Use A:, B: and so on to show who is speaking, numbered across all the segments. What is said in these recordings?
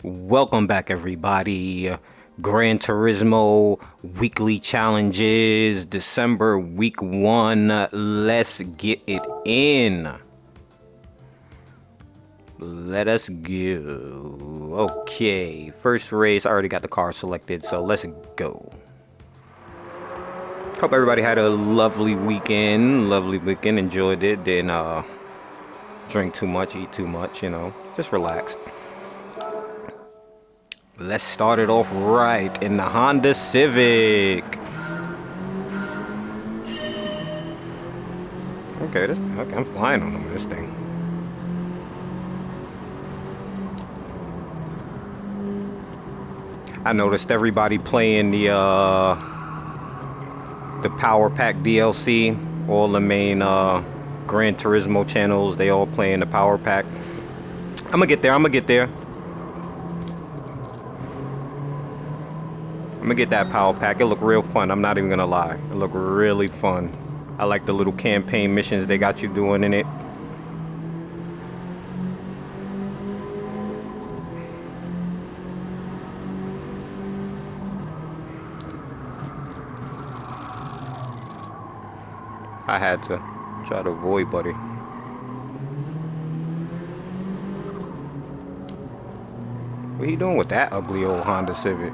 A: Welcome back, everybody. Gran Turismo weekly challenges, December week 1. Let's get it in. Let us go. Okay, first race. I already got the car selected, so let's go. Hope everybody had a lovely weekend. Enjoyed it. Didn't drink too much, eat too much, just relaxed. Let's start it off right in the Honda Civic. Okay, I'm flying on this thing. I noticed everybody playing the Power Pack DLC. All the main Gran Turismo channels, they all playing the Power Pack. I'm gonna get there. I'm gonna get that Power Pack. It look real fun. I'm not even gonna lie. It look really fun. I like the little campaign missions they got you doing in it. I had to try to avoid, buddy. What he doing with that ugly old Honda Civic?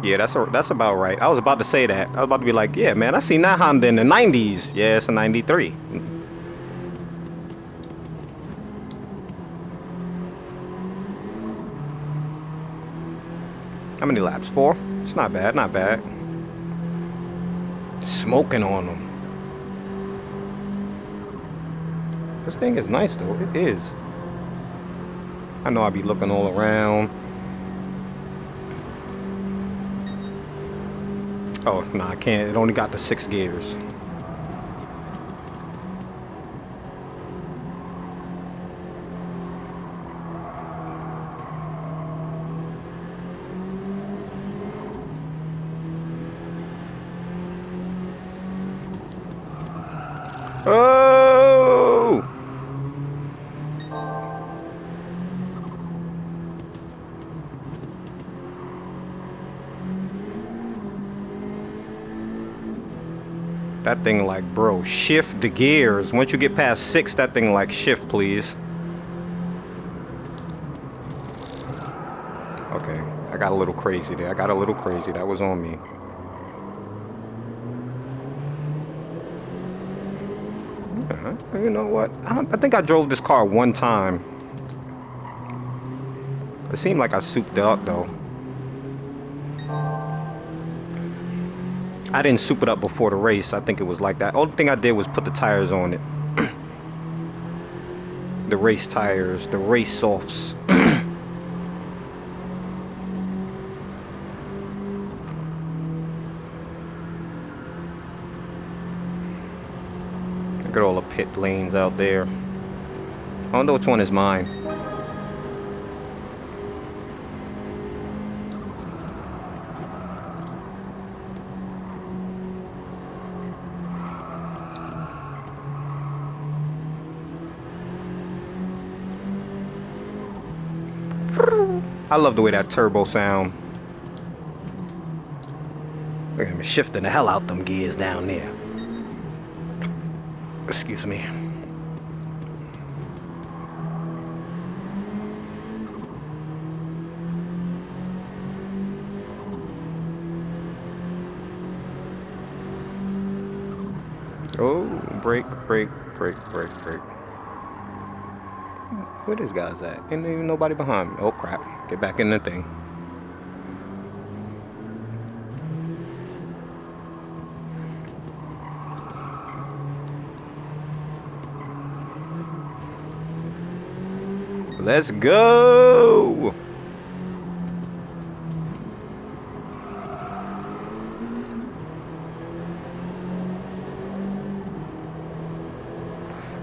A: Yeah, that's about right. I was about to say that. I was about to be like, yeah, man, I seen that Honda in the 90s. Yeah, it's a 93. How many laps? 4? It's not bad, not bad. Smoking on them. This thing is nice, though. It is. I know I'll be looking all around. Oh, no, I can't. It only got the 6 gears. Oh! That thing like, bro, shift the gears. Once you get past 6, that thing like, shift, please. Okay, I got a little crazy there. That was on me. You know what? I think I drove this car one time. It seemed like I souped it up, though. I didn't soup it up before the race. I think it was like that. Only thing I did was put the tires on it. The race tires, the race softs. Look at all the pit lanes out there. I don't know which one is mine. I love the way that turbo sound. Look at me shifting the hell out them gears down there. Excuse me. Oh, brake. Where this guy's at? Ain't even nobody behind me. Oh crap. Get back in the thing. Let's go!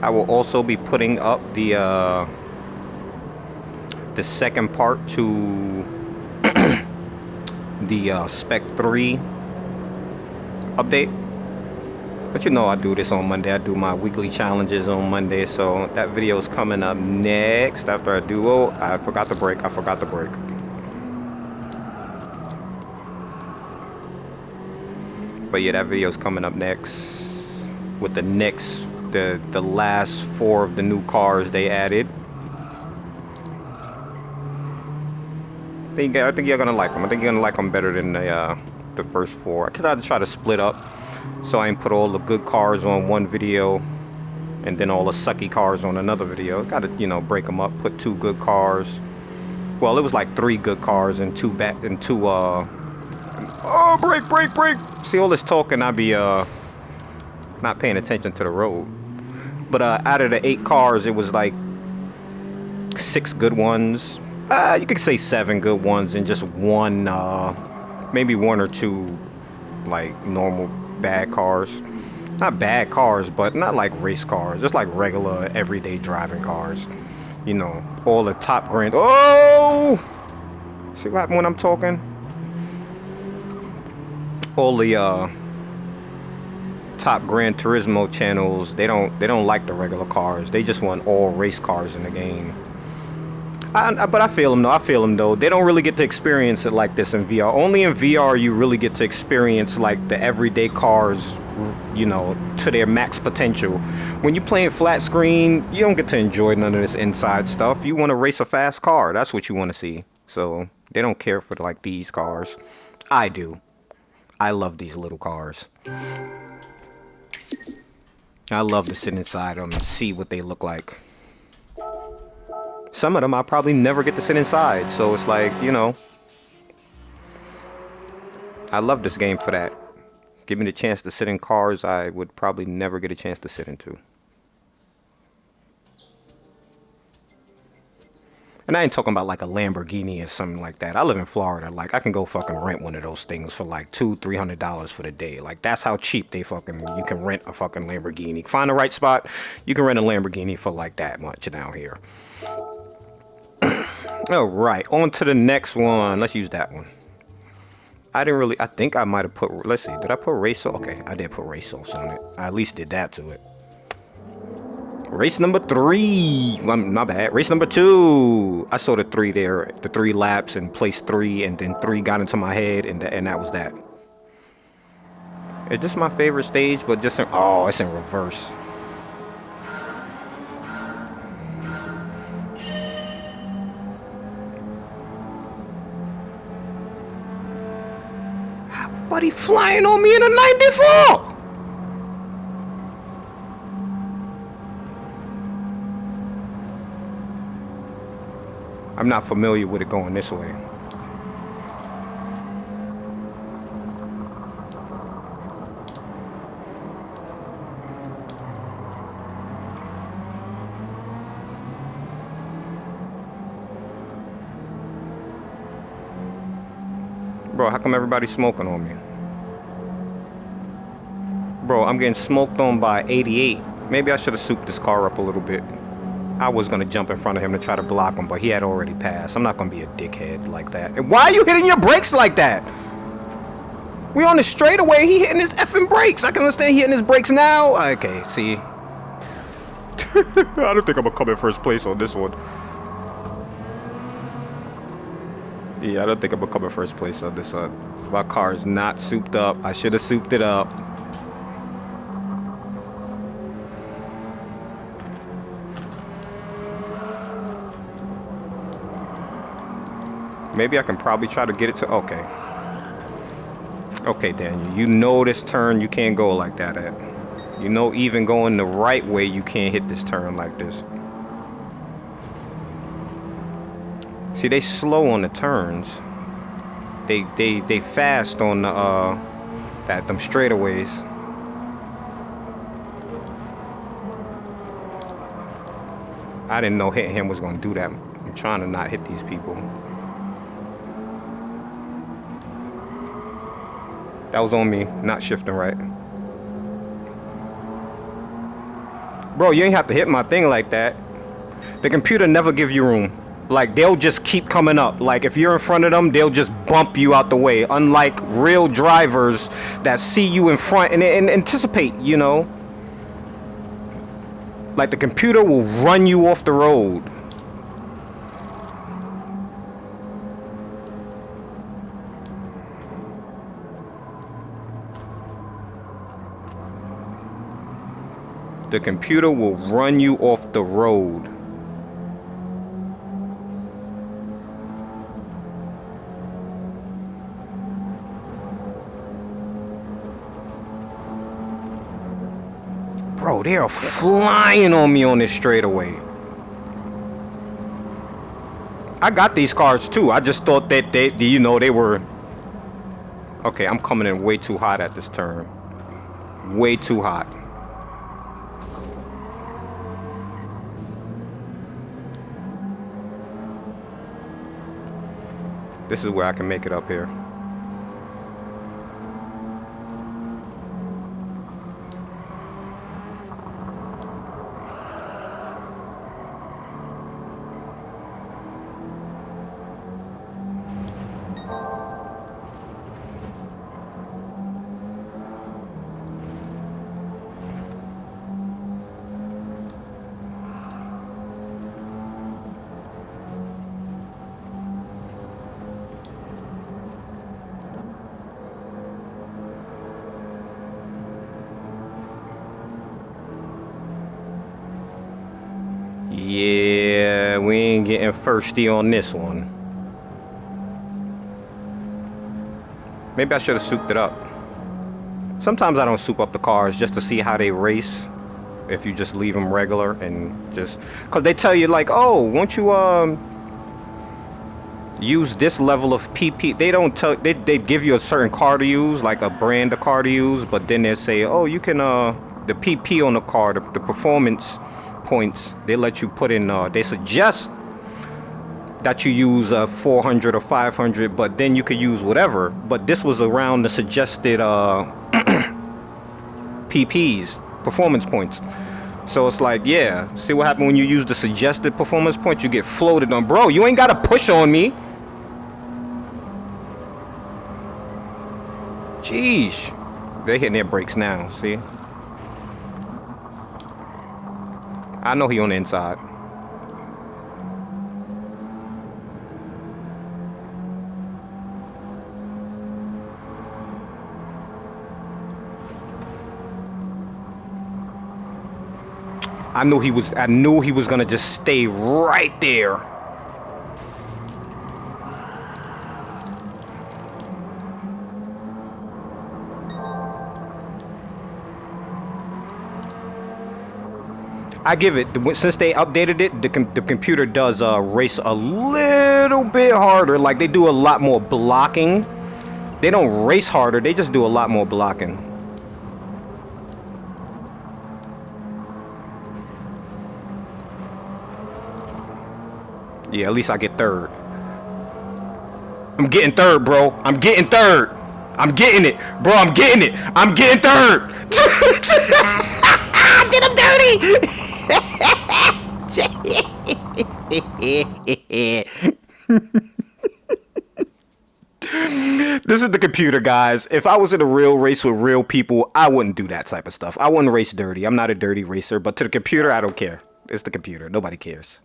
A: I will also be putting up the second part to the Spec 3 update. But you know I do this on Monday. I do my weekly challenges on Monday, so that video is coming up next after I do. Oh, I forgot the brake. I forgot the brake. But yeah, that video is coming up next with the last 4 of the new cars they added. I think you're gonna like them. I think you're gonna like them better than the first 4. I could try to split up, so I ain't put all the good cars on one video and then all the sucky cars on another video. Gotta, you know, break them up. Put 2 good cars. Well, it was like 3 good cars and 2 back and 2 oh, brake. See all this talking, I be not paying attention to the road. But out of the 8 cars, it was like 6 good ones. You could say 7 good ones and just one, maybe 1 or 2 like normal bad cars. Not bad cars, but not like race cars, just like regular everyday driving cars. You know, all the top grand. Oh! See what happened when I'm talking? All the top Gran Turismo channels, they don't like the regular cars. They just want all race cars in the game. But I feel them though. I feel them though. They don't really get to experience it like this in VR. Only in VR you really get to experience like the everyday cars, you know, to their max potential. When you're playing flat screen, you don't get to enjoy none of this inside stuff. You want to race a fast car. That's what you want to see. So they don't care for like these cars. I do. I love these little cars. I love to sit inside them and see what they look like. Some of them I probably never get to sit inside, so it's like, you know, I love this game for that. Give me the chance to sit in cars I would probably never get a chance to sit into. And I ain't talking about like a Lamborghini or something like that. I live in Florida. Like, I can go fucking rent one of those things for like $200-300 for the day. Like, that's how cheap you can rent a fucking Lamborghini. Find the right spot, you can rent a Lamborghini for like that much down here. All right, on to the next one. Let's use that one. I think I might have put, let's see, did I put race sauce? Okay, I did put race sauce on it. I at least did that to it. Race number 3. Well, my bad. Race number 2. I saw the 3 there, the 3 laps and placed 3, and then 3 got into my head, and that was that. Is this my favorite stage? But just oh, it's in reverse. Buddy flying on me in a 94. I'm not familiar with it going this way. Bro, how come everybody's smoking on me? Bro, I'm getting smoked on by 88. Maybe I should have souped this car up a little bit. I was going to jump in front of him to try to block him, but he had already passed. I'm not going to be a dickhead like that. And why are you hitting your brakes like that? We on the straightaway. He hitting his effing brakes. I can understand he hitting his brakes now. Okay, see. I don't think I'm going to come in first place on this one. Yeah, I don't think I'm going to come in first place on this one. My car is not souped up. I should have souped it up. Maybe I can probably try to get it to, okay. Okay, Daniel, you know this turn you can't go like that at. You know even going the right way you can't hit this turn like this. See, they slow on the turns. They fast on the them straightaways. I didn't know hitting him was gonna do that. I'm trying to not hit these people. That was on me, not shifting right. Bro, you ain't have to hit my thing like that. The computer never give you room. Like, they'll just keep coming up. Like, if you're in front of them, they'll just bump you out the way. Unlike real drivers that see you in front and anticipate, you know. Like, the computer will run you off the road. The computer will run you off the road. Bro, they are flying on me on this straightaway. I got these cars too. I just thought that they were... Okay, I'm coming in way too hot at this turn. Way too hot. This is where I can make it up here. Yeah, we ain't getting firsty on this one. Maybe I should have souped it up. Sometimes I don't soup up the cars just to see how they race. If you just leave them regular and just... Because they tell you like, oh, won't you use this level of PP? They don't tell... They give you a certain car to use, like a brand of car to use. But then they say, oh, you can... the PP on the car, the performance points, they let you put in... they suggest that you use 400 or 500, but then you could use whatever. But this was around the suggested PPs, performance points. So it's like, yeah, see what happened when you use the suggested performance points? You get floated on. Bro, you ain't got to push on me. Jeez. They hitting their brakes now, see? I know he on the inside. I knew he was gonna just stay right there. I give it, since they updated it, the computer does race a little bit harder. Like, they do a lot more blocking. They don't race harder, they just do a lot more blocking. Yeah, at least I get third. I'm getting third, bro. I'm getting third. I'm getting it. Bro, I'm getting it. I'm getting third. I did him dirty. This is the computer, guys. If I was in a real race with real people, I wouldn't do that type of stuff. I wouldn't race dirty. I'm not a dirty racer, but to the computer, I don't care. It's the computer. Nobody cares.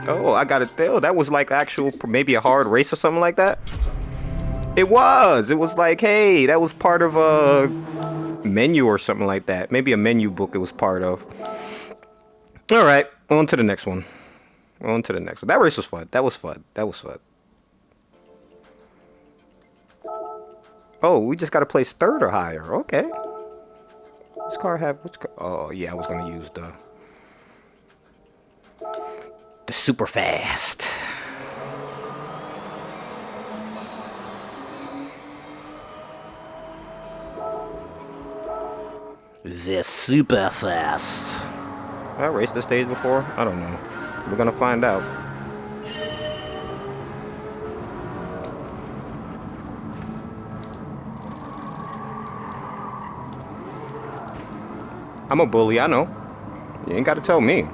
A: Oh, I got it. Oh, that was like actual, maybe a hard race or something like that. It was. It was like, hey, that was part of a menu or something like that. Maybe a menu book it was part of. All right, on to the next one. On to the next one. That race was fun. That was fun. That was fun. Oh, we just got to place third or higher. Okay. This car have... Which car? Oh, yeah, I was going to use the super fast. The super fast. I raced this stage before? I don't know. We're gonna find out. I'm a bully, I know. You ain't gotta tell me.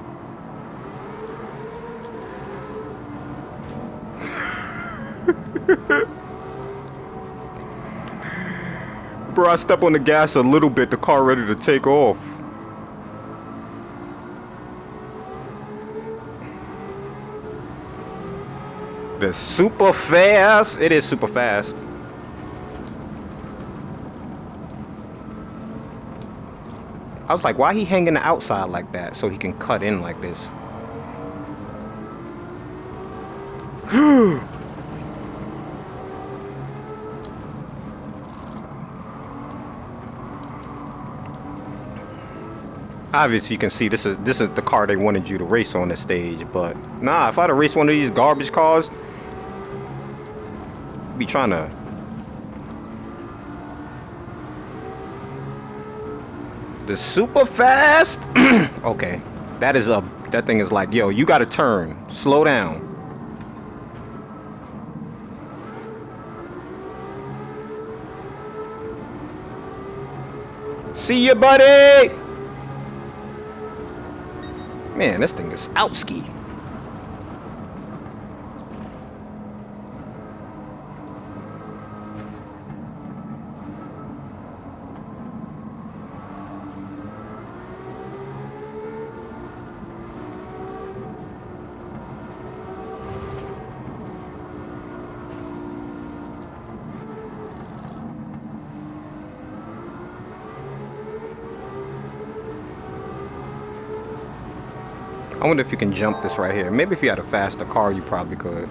A: Bro, I step on the gas a little bit, the car ready to take off. It's super fast. It is super fast. I was like, why he hanging outside like that so he can cut in like this? Obviously, you can see this is the car they wanted you to race on the stage, but nah, if I'd have raced one of these garbage cars, I'd be trying to. The super fast. Okay, that thing is like, yo, you gotta turn, slow down. See ya, buddy. Man, this thing is outski. I wonder if you can jump this right here. Maybe if you had a faster car, you probably could.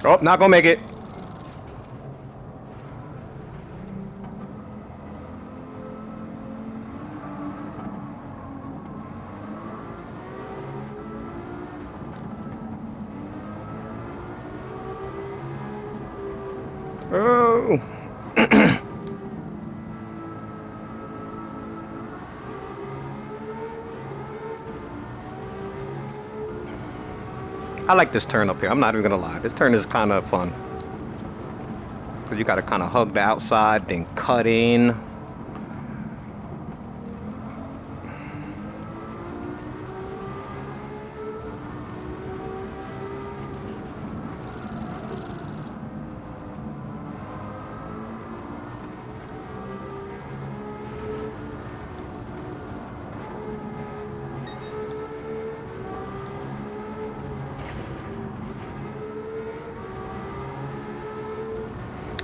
A: Oh, not gonna make it. Oh. I like this turn up here. I'm not even gonna lie. This turn is kind of fun. Cause you gotta kind of hug the outside, then cut in.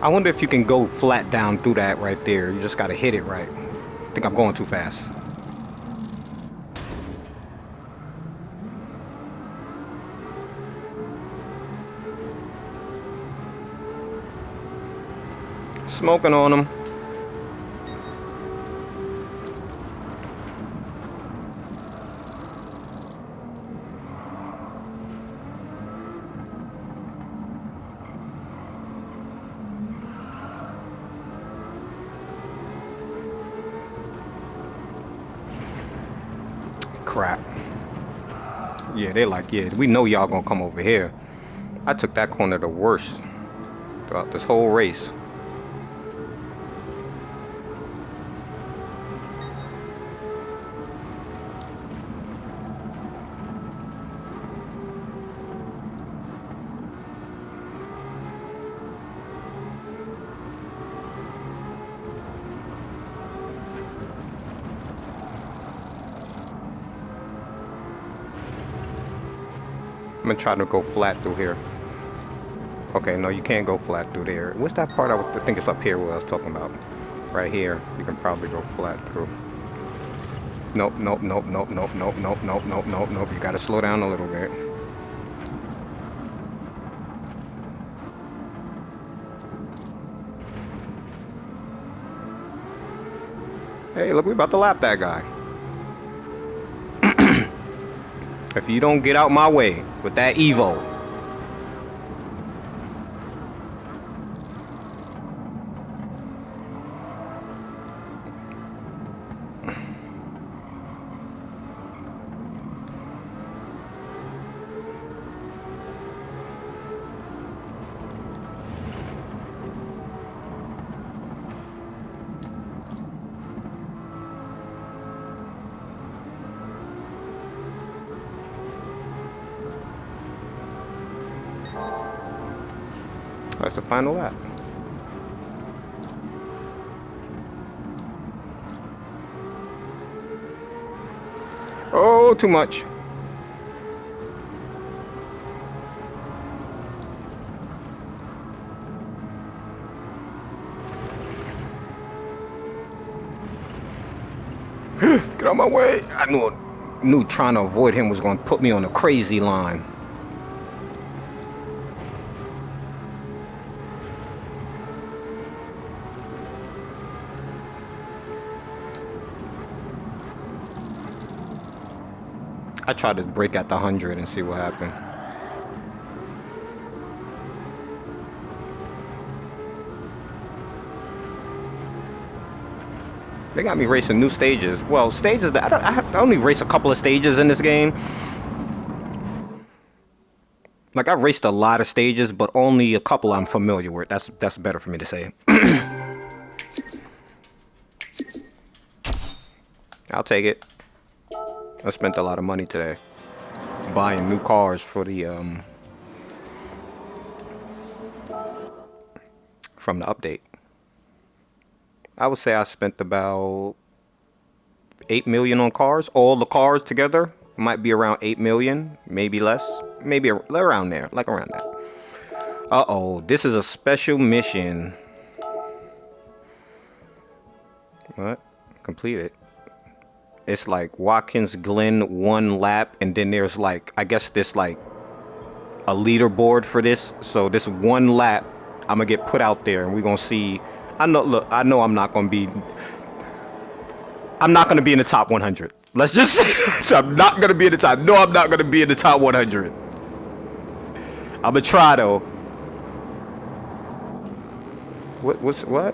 A: I wonder if you can go flat down through that right there. You just gotta hit it right. I think I'm going too fast. Smoking on them. Crap. Yeah, they're like, yeah, we know y'all gonna come over here. I took that corner the worst throughout this whole race. I'm gonna try to go flat through here. Okay, no, you can't go flat through there. What's that part I think it's up here what I was talking about. Right here, you can probably go flat through. Nope, nope, nope, nope, nope, nope, nope, nope, nope, nope, nope. You gotta slow down a little bit. Hey, look, we about to lap that guy. If you don't get out my way with that Evo. That's the final lap. Oh, too much. Get out my way. I knew trying to avoid him was going to put me on a crazy line. I tried to break at the 100 and see what happened. They got me racing new stages. Well, stages that I only race a couple of stages in this game. Like, I've raced a lot of stages, but only a couple I'm familiar with. That's better for me to say. I'll take it. I spent a lot of money today buying new cars for the from the update. I would say I spent about 8 million on cars. All the cars together might be around 8 million, maybe less, maybe around there, like around that. Uh-oh, this is a special mission. What? Completed. It's like Watkins Glen 1 lap, and then there's like, I guess this like a leaderboard for this. So this 1 lap, I'm gonna get put out there, and we're gonna see. I know. Look, I know I'm not gonna be in the top 100. Let's just say I'm not gonna be in the top. No, I'm not gonna be in the top 100. I'm gonna try though. What?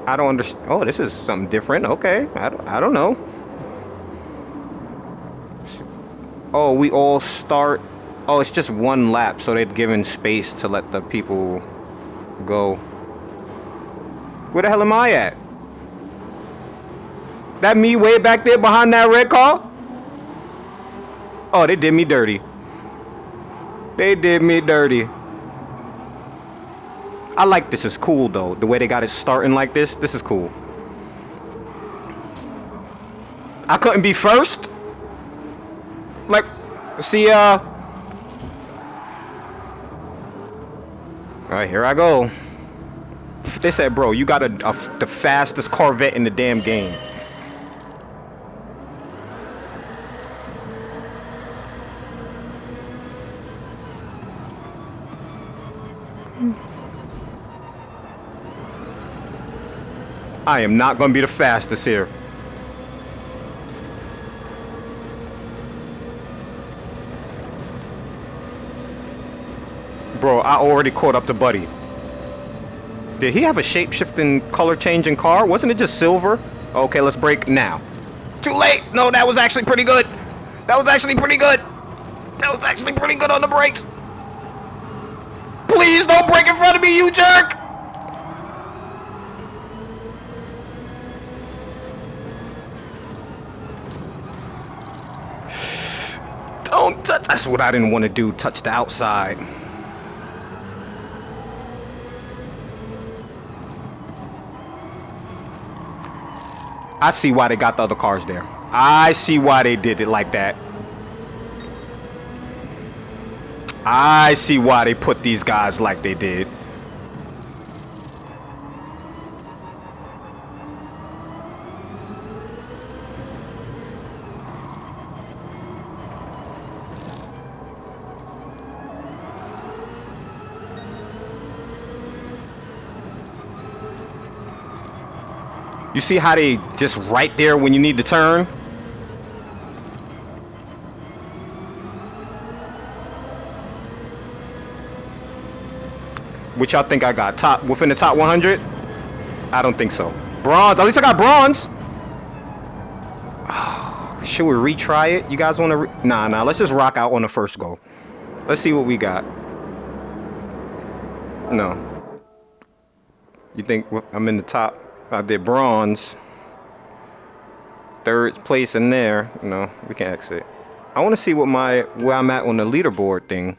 A: I don't understand. Oh, this is something different. Okay, I don't know. Oh, we all start. Oh, it's just 1 lap, so they've given space to let the people go. Where the hell am I at? That me way back there behind that red car? Oh, they did me dirty. They did me dirty. I like this. Is cool though. The way they got it starting like this. This is cool. I couldn't be first. Like, see, all right, here I go. They said, bro, you got the fastest Corvette in the damn game. I am not gonna be the fastest here. Bro, I already caught up to Buddy. Did he have a shape-shifting, color-changing car? Wasn't it just silver? Okay, let's brake now. Too late! No, that was actually pretty good. That was actually pretty good. That was actually pretty good on the brakes. Please don't brake in front of me, you jerk! Don't touch. That's what I didn't want to do. Touch the outside. I see why they got the other cars there. I see why they did it like that. I see why they put these guys like they did. You see how they just right there when you need to turn? Which y'all think I got? Top within the top 100? I don't think so. Bronze. At least I got bronze. Should we retry it? You guys want to? Nah. Let's just rock out on the first go. Let's see what we got. No. You think I'm in the top? I did bronze. Third place in there. No, we can exit. I want to see where I'm at on the leaderboard thing.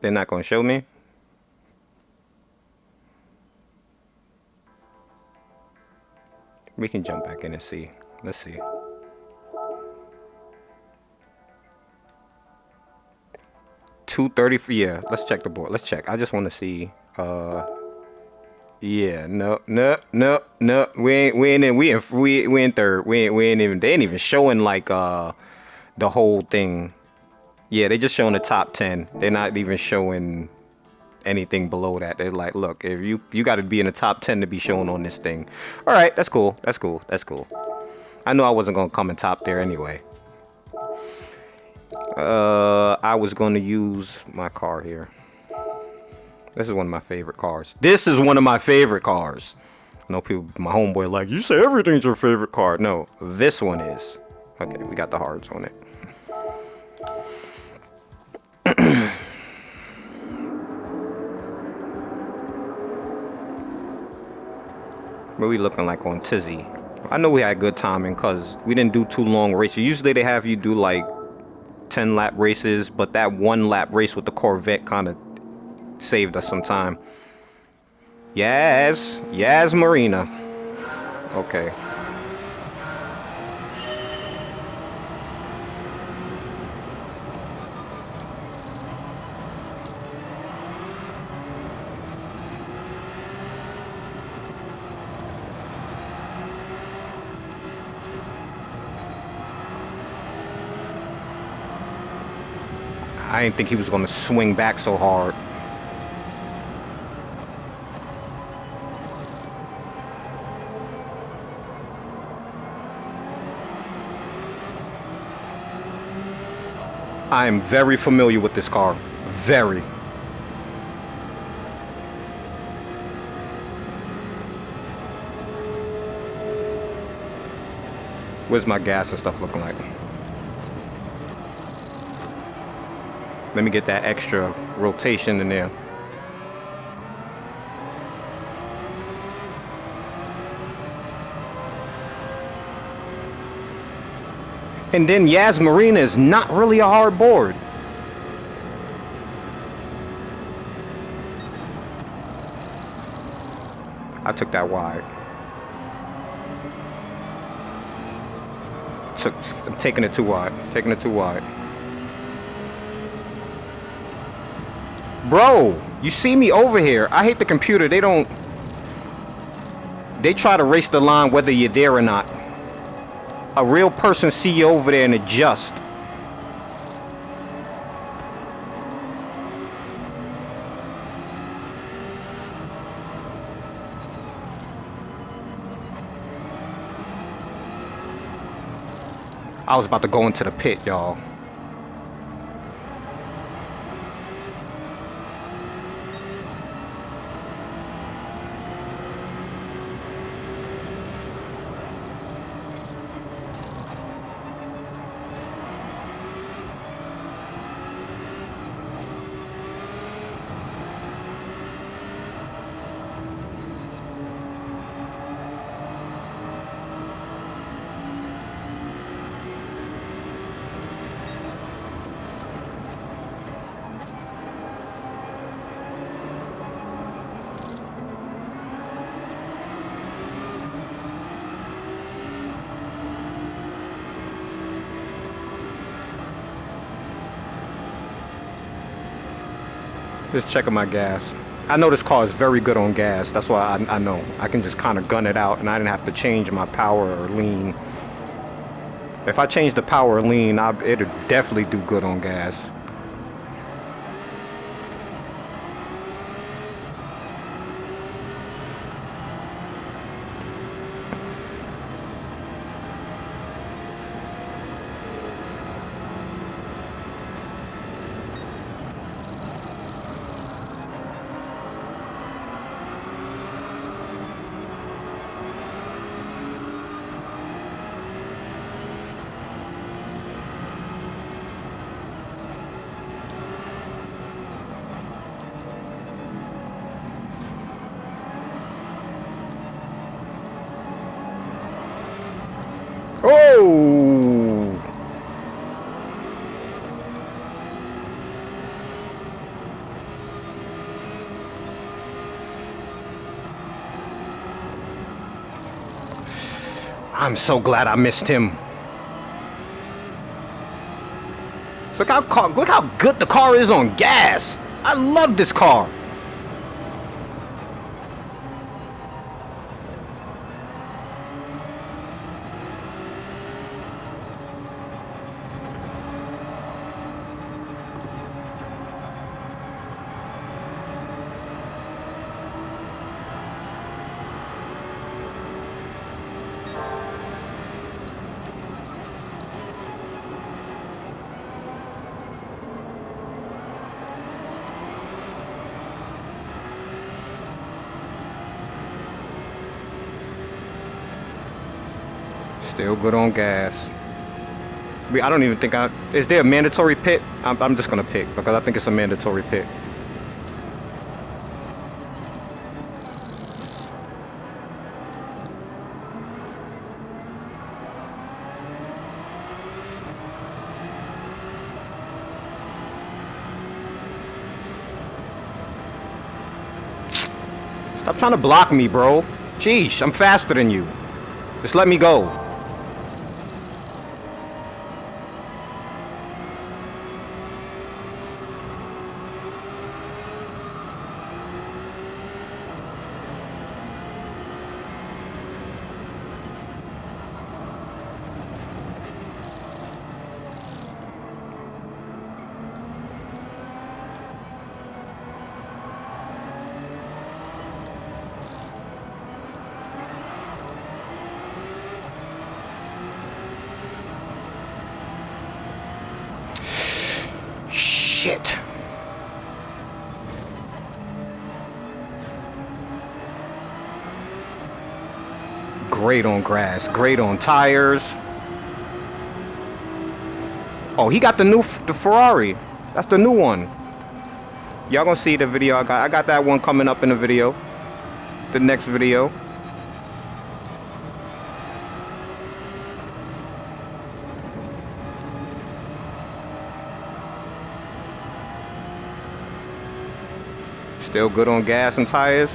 A: They're not gonna show me. We can jump back in and see. Let's see. $230 for, yeah. Let's check the board. Let's check. I just want to see. Yeah. No. We in third. We ain't even. They ain't even showing like the whole thing. Yeah, they just showing the top 10. They're not even showing anything below that. They're like, look, if you got to be in the top 10 to be shown on this thing. All right, that's cool. That's cool. That's cool. I knew I wasn't gonna come in top there anyway. I was gonna use my car here. This is one of my favorite cars. This is one of my favorite cars. I know people, my homeboy, like, you say everything's your favorite car. No, this one is. Okay, we got the hearts on it. What we looking like on Tizzy? I know we had good timing because we didn't do too long races. Usually they have you do like 10 lap races, but that 1 lap race with the Corvette kind of saved us some time. Yes Marina. Okay. I didn't think he was gonna swing back so hard. I am very familiar with this car. Very. Where's my gas and stuff looking like? Let me get that extra rotation in there. And then Yas Marina is not really a hard board. I took that wide. I'm taking it too wide. Taking it too wide. Bro, you see me over here. I hate the computer. They try to race the line whether you're there or not. A real person see you over there and adjust. I was about to go into the pit, y'all. Just checking my gas. I know this car is very good on gas. That's why I know. I can just kind of gun it out and I didn't have to change my power or lean. If I change the power or lean, it'd definitely do good on gas. I'm so glad I missed him. Look how good the car is on gas. I love this car. Still good on gas. I don't even think is there a mandatory pit? I'm just gonna pick because I think it's a mandatory pit. Stop trying to block me, bro. Sheesh, I'm faster than you. Just let me go. Shit. Great on grass, great on tires. Oh, he got the Ferrari. That's the new one. Y'all gonna see the video I got. I got that one coming up in the video. The next video. Still good on gas and tires.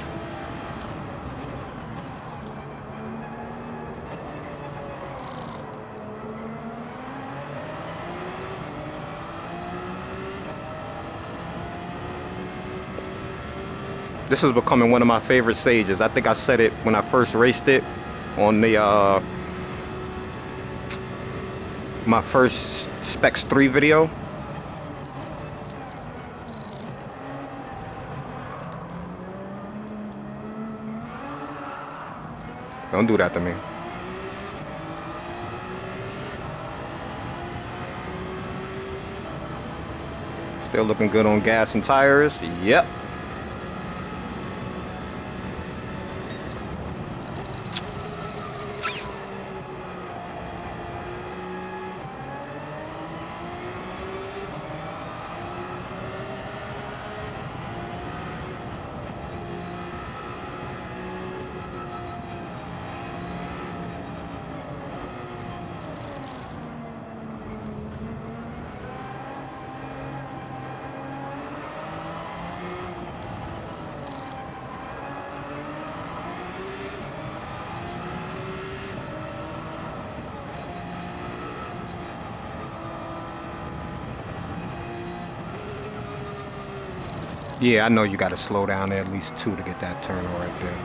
A: This is becoming one of my favorite stages. I think I said it when I first raced it on the my first Specs 3 video. Don't do that to me. Still looking good on gas and tires. Yep. Yeah, I know you got to slow down there at least 2 to get that turn right there.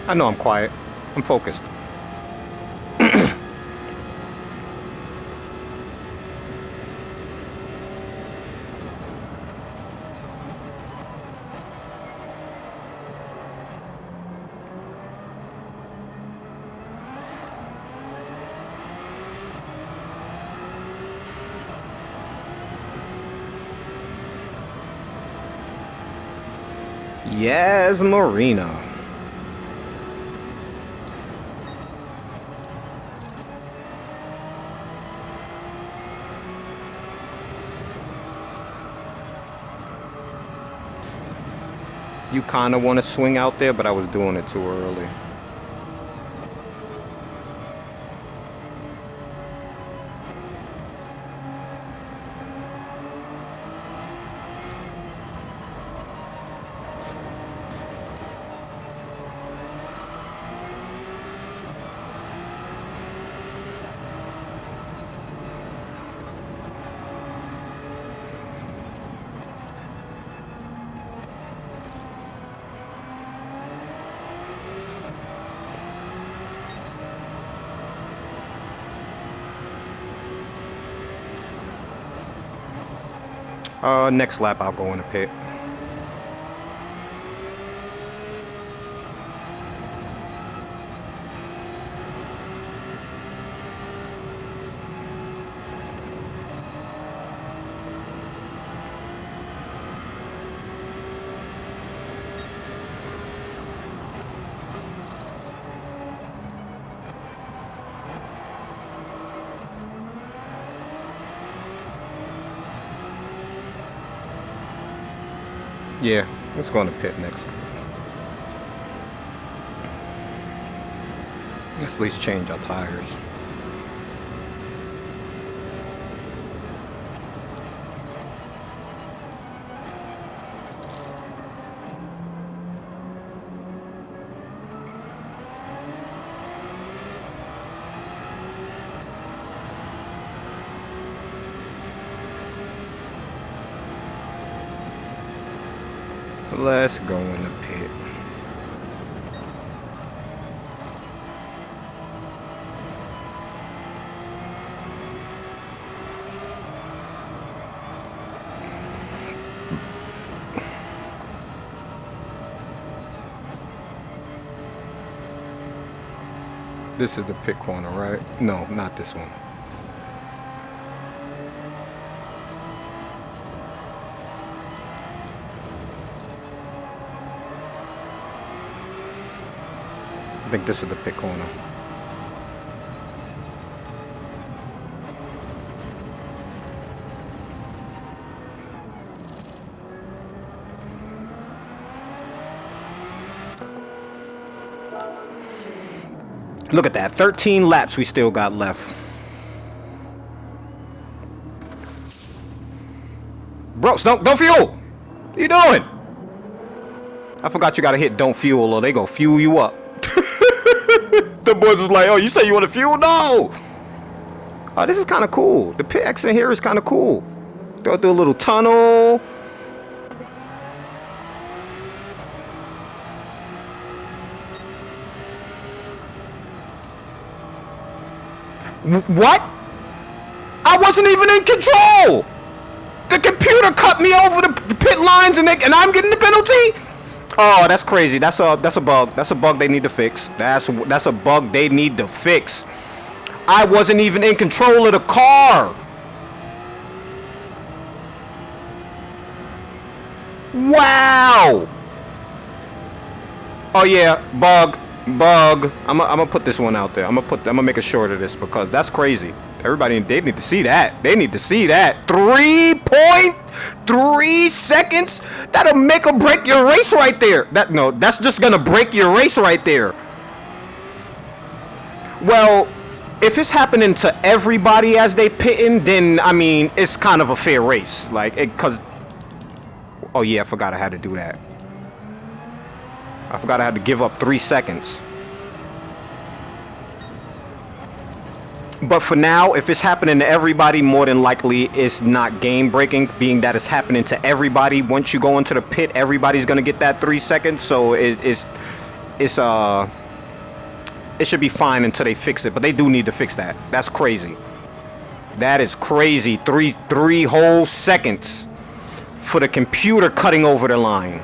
A: I know I'm quiet. I'm focused. Yes, Marina. You kind of want to swing out there, but I was doing it too early. Next lap I'll go in the pit. Yeah, let's go in the pit next. Let's at least change our tires. Let's go in the pit. This is the pit corner, right? No, not this one. I think this is the pit corner. Look at that, 13 laps we still got left. Bro, don't fuel! What are you doing? I forgot you gotta hit don't fuel or they go fuel you up. The boys is like, oh, you say you want to fuel? No! Oh, this is kind of cool. The pit exit here is kind of cool. Go through a little tunnel. What? I wasn't even in control! The computer cut me over the pit lines and I'm getting the penalty? Oh, that's crazy. That's a bug. That's a bug they need to fix. That's a bug they need to fix. I wasn't even in control of the car. Wow. Oh yeah, bug. I'm gonna put this one out there. I'm gonna make a short of this because that's crazy. Everybody, they need to see that. They need to see that. 3.3 seconds. That'll make or break your race right there. That's just gonna break your race right there. Well, if it's happening to everybody as they pitting, then I mean it's kind of a fair race. Like cause. Oh yeah, I forgot I had to do that. I forgot I had to give up 3 seconds. But for now, if it's happening to everybody, more than likely it's not game breaking, being that it's happening to everybody. Once you go into the pit, everybody's gonna get that 3 seconds. So it should be fine until they fix it. But they do need to fix that. That's crazy. That is crazy. Three whole seconds for the computer cutting over the line.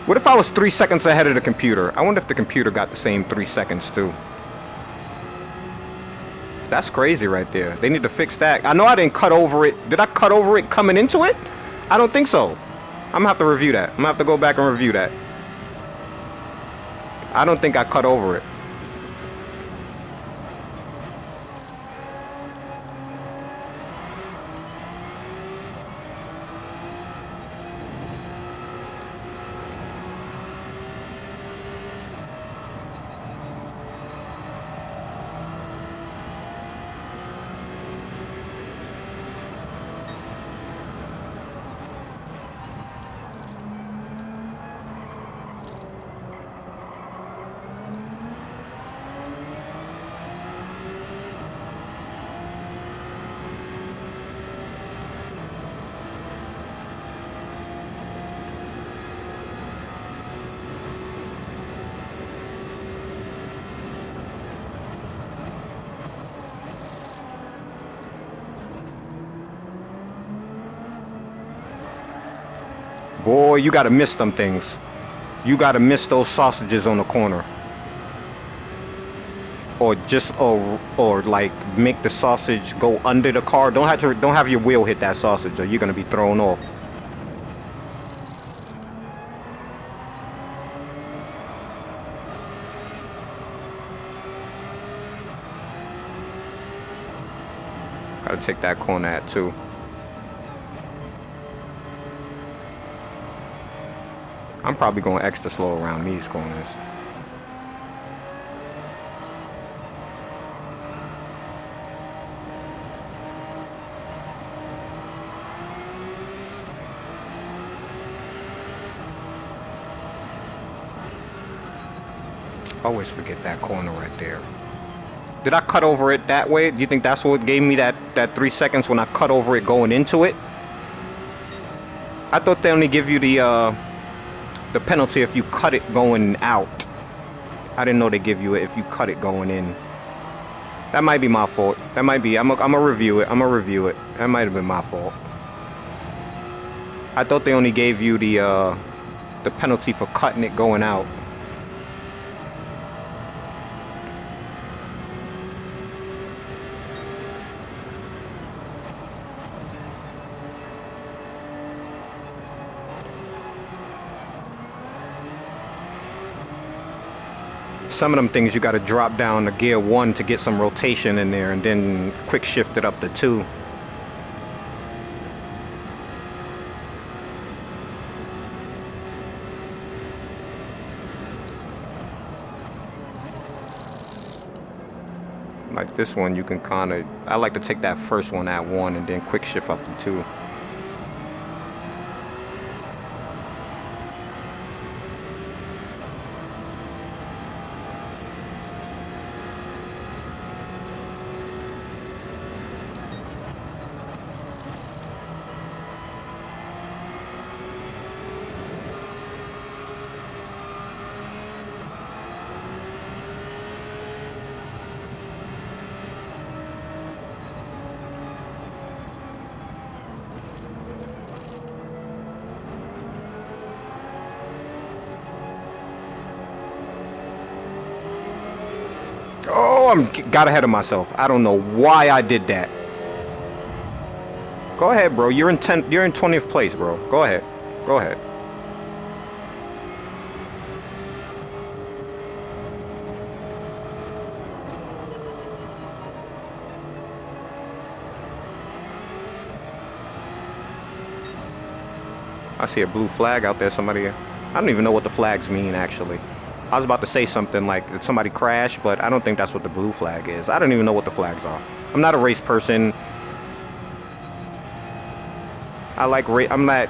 A: What if I was 3 seconds ahead of the computer? I wonder if the computer got the same 3 seconds too. That's crazy right there. They need to fix that. I know I didn't cut over it. Did I cut over it coming into it? I don't think so. I'm gonna have to review that. I'm gonna have to go back and review that. I don't think I cut over it. Boy, you gotta miss them things. You gotta miss those sausages on the corner. Or just or like make the sausage go under the car. Don't have your wheel hit that sausage or you're gonna be thrown off. Gotta take that corner at 2. I'm probably going extra slow around these corners. Always forget that corner right there. Did I cut over it that way? Do you think that's what gave me that 3 seconds when I cut over it going into it? I thought they only give you the penalty if you cut it going out. I didn't know they give you it if you cut it going in. That might be my fault. That might be. I'm gonna review it. That might have been my fault. I thought they only gave you the penalty for cutting it going out. Some of them things you got to drop down to gear 1 to get some rotation in there and then quick shift it up to 2. Like this one, you can kind of, I like to take that first one at 1 and then quick shift up to 2. Oh, got ahead of myself. I don't know why I did that. Go ahead, bro. You're in 20th place, bro. Go ahead. Go ahead. I see a blue flag out there. Somebody, I don't even know what the flags mean, actually. I was about to say something like, did somebody crash? But I don't think that's what the blue flag is. I don't even know what the flags are. I'm not a race person. I'm not,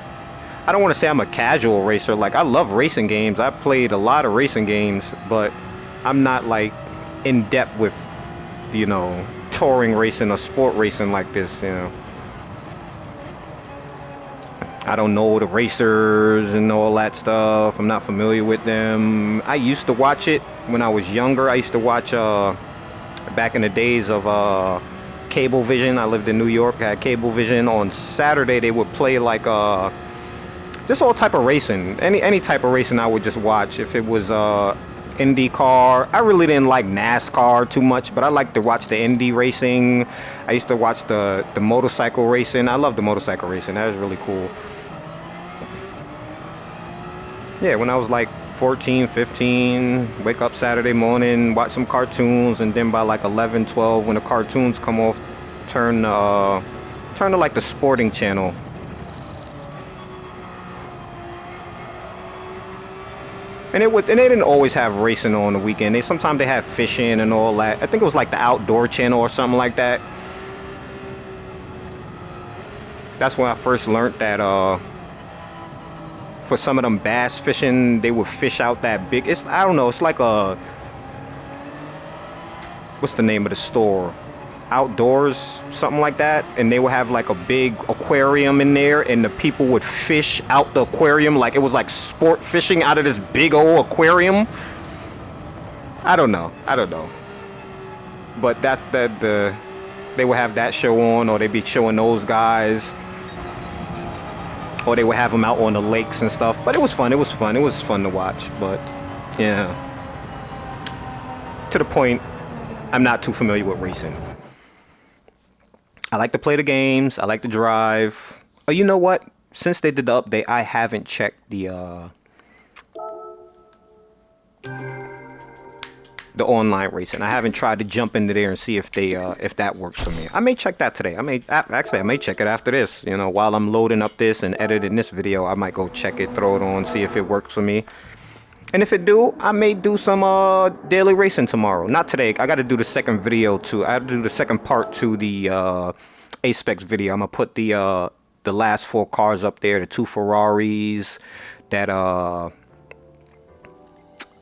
A: I don't want to say I'm a casual racer. Like, I love racing games. I played a lot of racing games, but I'm not like in depth with, you know, touring racing or sport racing like this, you know. I don't know the racers and all that stuff. I'm not familiar with them. I used to watch it when I was younger. I used to watch back in the days of Cablevision. I lived in New York. I had Cablevision. On Saturday they would play like just all type of racing. Any type of racing I would just watch. If it was IndyCar. I really didn't like NASCAR too much, but I like to watch the Indy racing. I used to watch the motorcycle racing. I love the motorcycle racing. That was really cool. Yeah, when I was like 14, 15, wake up Saturday morning, watch some cartoons, and then by like 11, 12, when the cartoons come off, turn to like the sporting channel. And they didn't always have racing on the weekend. Sometimes they had fishing and all that. I think it was like the outdoor channel or something like that. That's when I first learned that for some of them bass fishing, they would fish out that big. I don't know. It's like what's the name of the store? Outdoors, something like that. And they would have like a big aquarium in there, and the people would fish out the aquarium like it was like sport fishing out of this big old aquarium. I don't know. But that's they would have that show on, or they'd be showing those guys, or they would have them out on the lakes and stuff. But it was fun. It was fun to watch. But yeah, to the point, I'm not too familiar with racing. I like to play the games. I like to drive. Oh, you know what? Since they did the update, I haven't checked the online racing. I haven't tried to jump into there and see if that works for me. I may check that today. I may check it after this. You know, while I'm loading up this and editing this video, I might go check it, throw it on, see if it works for me. And if it do, I may do some daily racing tomorrow. Not today. I got to do the second video too. I have to do the second part to the A-Specs video. I'm gonna put the last 4 cars up there. The 2 Ferraris. That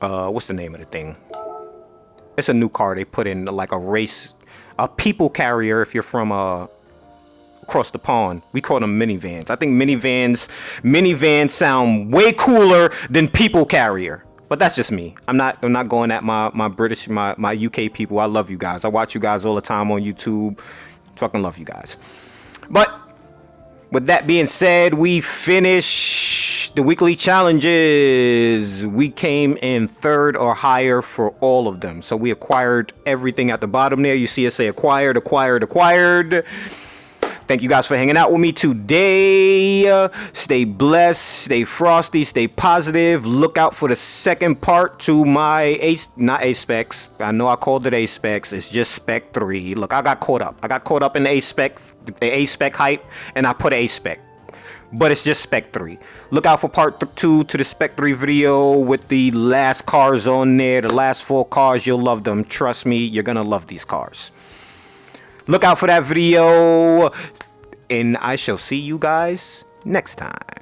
A: what's the name of the thing? It's a new car they put in, like a people carrier. If you're from across the pond, we call them minivans. I think minivans sound way cooler than people carrier. But that's just me. I'm not going at my British, my UK people. I love you guys. I watch you guys all the time on YouTube. Fucking love you guys. But with that being said, we finished the weekly challenges. We came in 3rd or higher for all of them. So we acquired everything at the bottom there. You see it say acquired. Thank you guys for hanging out with me today. Stay blessed, stay frosty, stay positive. Look out for the second part to my not A-Specs. I know I called it A-Specs. It's just Spec 3. Look, I got caught up in the A-Spec hype, and I put A-Spec. But it's just Spec 3. Look out for part 2 to the Spec 3 video with the last cars on there. The last 4 cars, you'll love them. Trust me, you're gonna love these cars. Look out for that video, and I shall see you guys next time.